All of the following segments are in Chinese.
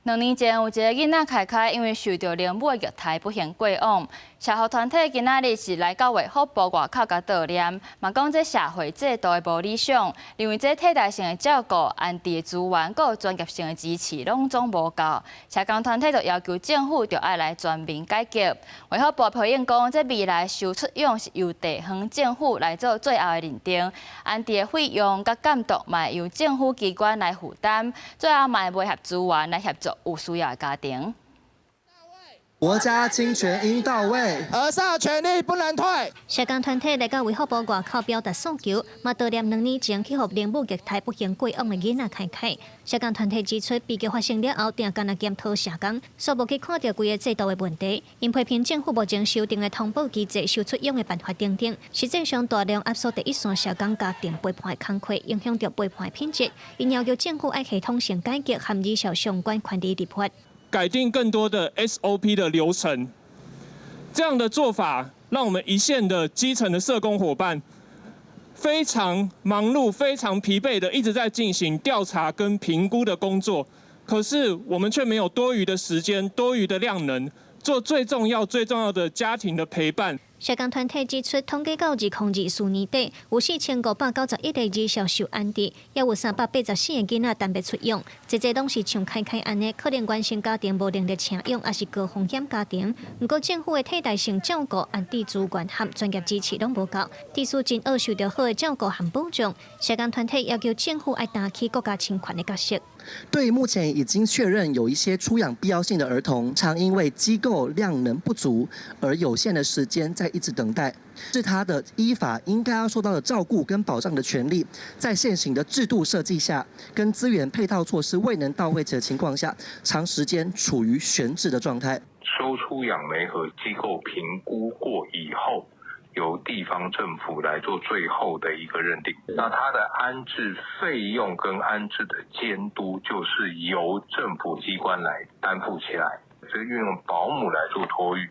2年前，有一个囡仔凯凯因为受到灵母的虐待不幸过往。社福团体今仔日是来到卫福部外口甲悼念，嘛讲这社会制度的无理想，因为这替代性的照顾、安置的资源，佮有专业性的支持，拢总无够。社工团体就要求政府就要来全面改革。卫福部回应讲，这未来收出用是由地方政府来做最后的认定，安置的费用甲监督嘛由政府机关来负担，最后嘛会合资源来协助有需要的家庭。 国家侵权应到位，和尚权利不能退。社工团体来到卫福部外口表达诉求，嘛悼念2年前去互灵母虐待不幸过往的囡仔凯凯。社工团体指出，悲剧发生了后，定干来检讨社工，所无去看到规个制度的问题，因批评政府目前修订的通报机制、收出用的办法等等，实际上大量压缩第一线社工家庭陪伴的工课，影响到陪伴的品质。因要求政府爱系统性改革和有效相关权利立法。 改定更多的 SOP 的流程，这样的做法让我们一线的基层的社工伙伴非常忙碌、非常疲惫的一直在进行调查跟评估的工作，可是我们却没有多余的时间、多余的量能做最重要的家庭的陪伴。 社工团体指出，统计到2024年底，有4591个儿少受安置，也有384个囡仔单别出养，这拢是像凯凯安尼，可能原生家庭无能力请养，也是高风险家庭。不过政府的替代性照顾、安置资源和专业支持拢无够，低数真恶受到好的照顾和保障。社工团体要求政府爱担起国家侵权的角色。 对目前已经确认有一些出养必要性的儿童，常因为机构量能不足而有限的时间在一直等待，是他的依法应该要受到的照顾跟保障的权利，在现行的制度设计下，跟资源配套措施未能到位的情况下，长时间处于悬置的状态。收出养媒和机构评估过以后。 由地方政府来做最后的一个认定，那它的安置费用跟安置的监督就是由政府机关来担负起来，所以运用保姆来做托育，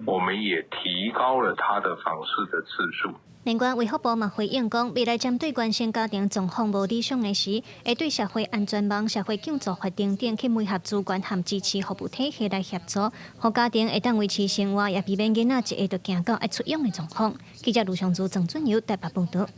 我们也提高了它的访视的次数。 另外，卫福部嘛回应讲，未来针对原生家庭状况无理想的时，会对社会安全网、社会救助法等等去配合资源和支持服务体系来协助，让家庭会当维持生活，也避免囡仔一下就行到爱出养的状况。记者卢尚珠、郑俊尧台北报道。